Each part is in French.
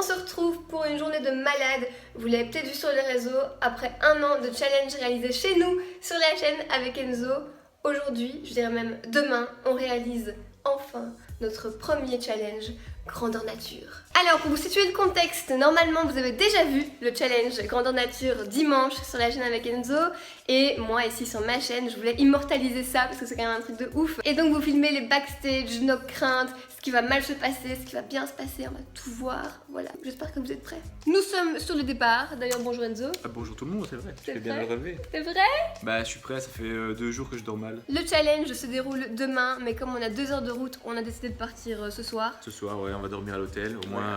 on se retrouve pour une journée de malade. Vous l'avez peut-être vu sur les réseaux, après un an de challenge réalisé chez nous, sur la chaîne avec Enzo. Aujourd'hui, je dirais même demain, on réalise enfin notre premier challenge grandeur nature. Alors pour vous situer le contexte, normalement vous avez déjà vu le challenge grandeur nature dimanche sur la chaîne avec Enzo, et moi ici sur ma chaîne je voulais immortaliser ça parce que c'est quand même un truc de ouf. Et donc vous filmez les backstage, nos craintes, ce qui va mal se passer, ce qui va bien se passer, on va tout voir. Voilà, j'espère que vous êtes prêts. Nous sommes sur le départ, d'ailleurs bonjour Enzo. Ah, bonjour tout le monde, c'est vrai, tu fais bien vrai le relever. C'est vrai? Bah je suis prêt, ça fait 2 jours que je dors mal. Le challenge se déroule demain, mais comme on a 2 heures de route, on a décidé de partir ce soir. Ce soir, ouais, on va dormir à l'hôtel, au moins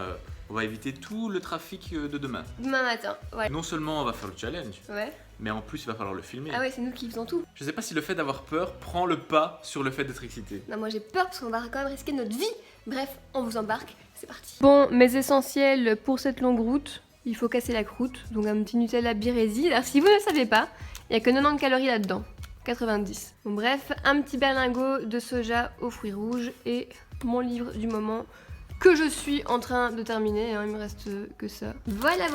on va éviter tout le trafic de demain. Demain matin, ouais. Non seulement on va faire le challenge, Ouais. mais en plus il va falloir le filmer. Ah ouais, c'est nous qui faisons tout. Je sais pas si le fait d'avoir peur prend le pas sur le fait d'être excité. Non, moi j'ai peur parce qu'on va quand même risquer notre vie. Bref, on vous embarque, c'est parti. Bon, mes essentiels pour cette longue route, il faut casser la croûte. Donc un petit Nutella Biresi. Alors si vous ne le savez pas, il n'y a que 90 calories là-dedans. 90. Bon bref, un petit berlingot de soja aux fruits rouges et mon livre du moment que je suis en train de terminer, hein, il me reste que ça. Voilà,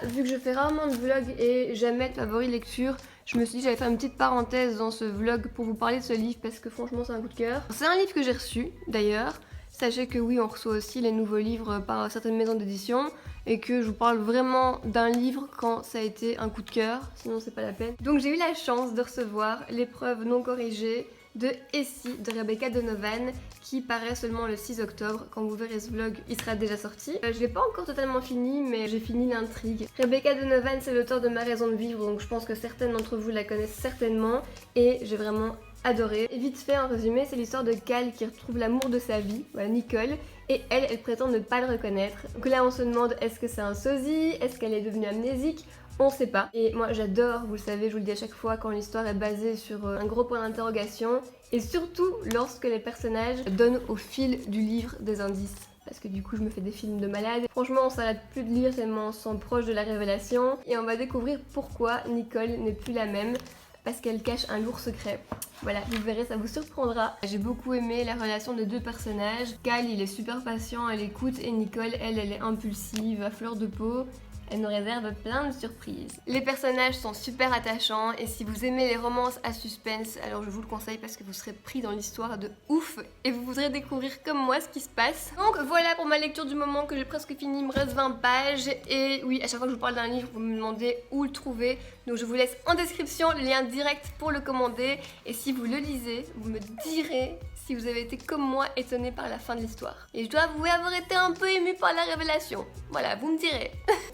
vu que je fais rarement de vlog et jamais de favoris lecture, je me suis dit que j'allais faire une petite parenthèse dans ce vlog pour vous parler de ce livre parce que franchement c'est un coup de cœur. C'est un livre que j'ai reçu d'ailleurs. Sachez que oui, on reçoit aussi les nouveaux livres par certaines maisons d'édition et que je vous parle vraiment d'un livre quand ça a été un coup de cœur, sinon c'est pas la peine. Donc j'ai eu la chance de recevoir l'épreuve non corrigée de Essie de Rebecca Donovan qui paraît seulement le 6 octobre. Quand vous verrez ce vlog, il sera déjà sorti. Je l'ai pas encore totalement fini, mais j'ai fini l'intrigue. Rebecca Donovan, c'est l'auteur de Ma raison de vivre, donc je pense que certaines d'entre vous la connaissent certainement et j'ai vraiment adoré. Et vite fait, en résumé, c'est l'histoire de Cal qui retrouve l'amour de sa vie, voilà, Nicole, et elle prétend ne pas le reconnaître. Donc là, on se demande est-ce que c'est un sosie, est-ce qu'elle est devenue amnésique, on sait pas. Et moi, j'adore, vous le savez, je vous le dis à chaque fois, quand l'histoire est basée sur un gros point d'interrogation, et surtout lorsque les personnages donnent au fil du livre des indices. Parce que du coup je me fais des films de malade. Franchement on s'arrête plus de lire tellement on se sent proche de la révélation. Et on va découvrir pourquoi Nicole n'est plus la même. Parce qu'elle cache un lourd secret. Voilà, vous verrez, ça vous surprendra. J'ai beaucoup aimé la relation des deux personnages. Cal, il est super patient, elle écoute, et Nicole, elle est impulsive, à fleur de peau. Elle nous réserve plein de surprises. Les personnages sont super attachants et si vous aimez les romances à suspense, alors je vous le conseille parce que vous serez pris dans l'histoire de ouf et vous voudrez découvrir comme moi ce qui se passe. Donc voilà pour ma lecture du moment que j'ai presque fini, il me reste 20 pages et oui, à chaque fois que je vous parle d'un livre, vous me demandez où le trouver. Donc je vous laisse en description le lien direct pour le commander et si vous le lisez, vous me direz si vous avez été comme moi étonné par la fin de l'histoire. Et je dois avouer avoir été un peu émue par la révélation. Voilà, vous me direz.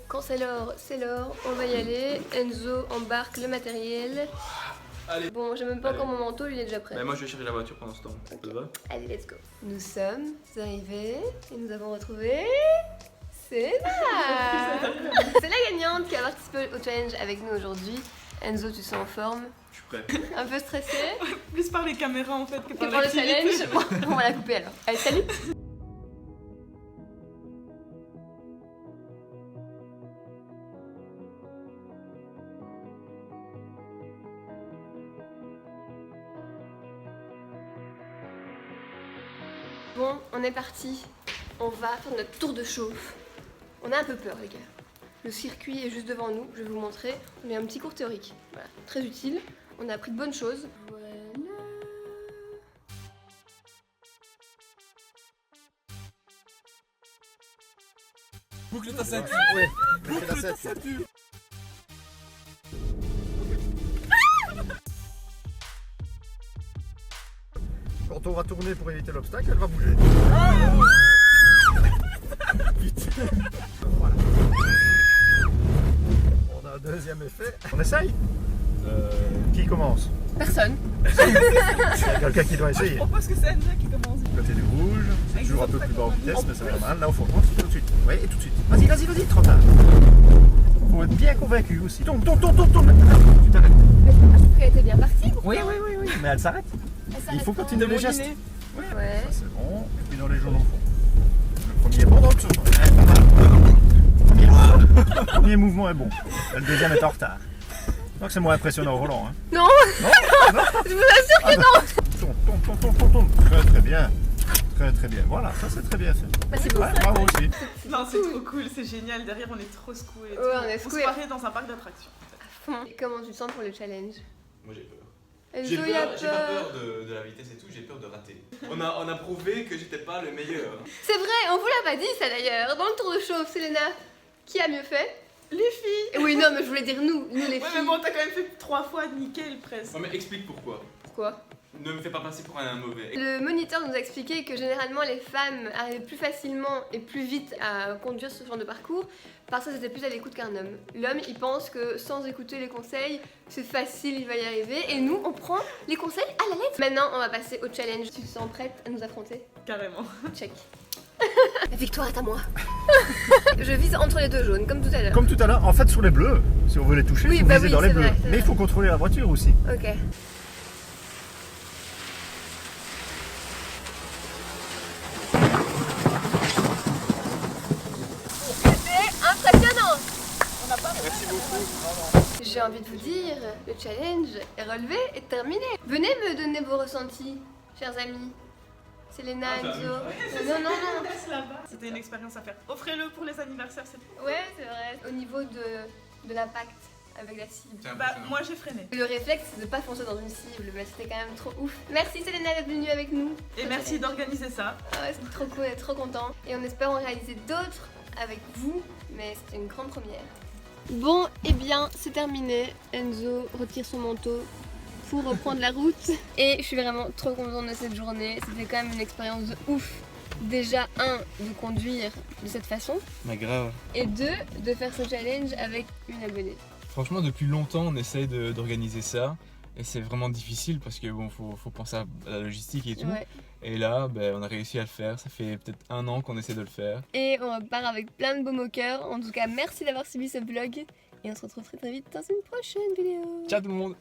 Quand c'est l'or, on va y aller. Enzo embarque le matériel. Allez. Bon, j'ai même pas encore mon manteau, il est déjà prêt. Bah moi je vais chercher la voiture pendant ce temps, ça te va? Allez, let's go. Nous sommes arrivés et nous avons retrouvé... C'est là. C'est la gagnante qui a participé au challenge avec nous aujourd'hui. Enzo, tu sens en forme? Je suis prêt. Un peu stressé? Plus par les caméras en fait que Que par par le l'activité. challenge. Bon, on va la couper alors. Allez, salut. Bon, on est parti. On va faire notre tour de chauffe. On a un peu peur, les gars. Le circuit est juste devant nous, je vais vous montrer. On a un petit cours théorique. Voilà, très utile. On a appris de bonnes choses. Voilà. Boucle ta ceinture. Ouais, Boucle la ta ceinture. ceinture. Quand on va tourner pour éviter l'obstacle, elle va bouger. Vite. Voilà. On a un deuxième effet. On essaye Qui commence? Personne. Il y a quelqu'un qui doit Je essayer. propose que c'est Enzo qui commence. Côté du rouge, c'est toujours un peu plus bas en vitesse, mais ça va mal. Là, il faut commencer tout de suite. Oui, et tout de suite. Vas-y, trop tard. Faut être bien convaincu aussi. Tourne. Tu t'arrêtes. Elle était bien partie. Oui. Mais elle s'arrête. Il faut continuer les gestes. Ouais. Ça c'est bon. Et puis dans les jaunes au fond. Le premier est bon, donc le premier mouvement est bon. Le deuxième est en retard. Donc c'est moins impressionnant au volant. Hein. Non. Non. Je vous assure que non. Tourne. Très bien. Très très bien. Voilà, ça c'est très bien fait. Bah, c'est beau. Ouais, bravo aussi. Non, c'est trop cool, c'est génial. Derrière, on est trop secoués. Ouais, on est On se secoués. croirait dans un parc d'attractions. Et comment tu te sens pour le challenge? Moi j'ai peur. Enzo, J'ai il a pas peur de la vitesse et tout, j'ai peur de rater. On a prouvé que j'étais pas le meilleur. C'est vrai, on vous l'a pas dit ça d'ailleurs. Dans le tour de chauffe, Selena, qui a mieux fait? Les filles. Oui, non, mais je voulais dire nous les Ouais, filles. mais bon, t'as quand même fait 3 fois nickel presque. Non mais explique pourquoi. Pourquoi? Ne me fais pas passer pour un mauvais. Le moniteur nous a expliqué que généralement les femmes arrivaient plus facilement et plus vite à conduire ce genre de parcours parce que c'était plus à l'écoute qu'un homme. L'homme, il pense que sans écouter les conseils, c'est facile, il va y arriver. Et nous, on prend les conseils à la lettre. Maintenant, on va passer au challenge. Tu te sens prête à nous affronter? Carrément. Check. La victoire est à moi. Je vise entre les deux jaunes, comme tout à l'heure. Comme tout à l'heure, en fait sur les bleus, si on veut les toucher, Oui, il faut bah viser oui, dans les c'est bleus. vrai, c'est Mais il vrai. faut contrôler la voiture aussi. Ok. C'est impressionnant. Merci beaucoup. J'ai envie de vous dire, le challenge est relevé et terminé. Venez me donner vos ressentis, chers amis. Selena, Enzo. Non. C'était une expérience à faire. Offrez-le pour les anniversaires, c'est tout. Ouais, c'est vrai. Au niveau de l'impact avec la cible. C'est Bah, impressionnant. moi j'ai freiné. Le réflexe, c'est de pas foncer dans une cible, mais c'était quand même trop ouf. Merci Selena d'être venue avec nous. Et merci d'organiser ça. Ah ouais, c'était trop cool, on est trop content. Et on espère en réaliser d'autres avec vous, mais c'était une grande première. Bon, eh bien, c'est terminé. Enzo retire son manteau pour reprendre la route. Et je suis vraiment trop contente de cette journée. C'était quand même une expérience de ouf. Déjà, de conduire de cette façon. Mais grave. Et de faire ce challenge avec une abonnée. Franchement, depuis longtemps, on essaye d'organiser ça. Et c'est vraiment difficile parce que bon, faut penser à la logistique et tout. Ouais. Et là, ben, on a réussi à le faire. Ça fait peut-être 1 an qu'on essaie de le faire. Et on repart avec plein de baume au cœur. En tout cas, merci d'avoir suivi ce vlog. Et on se retrouve très vite dans une prochaine vidéo. Ciao tout le monde!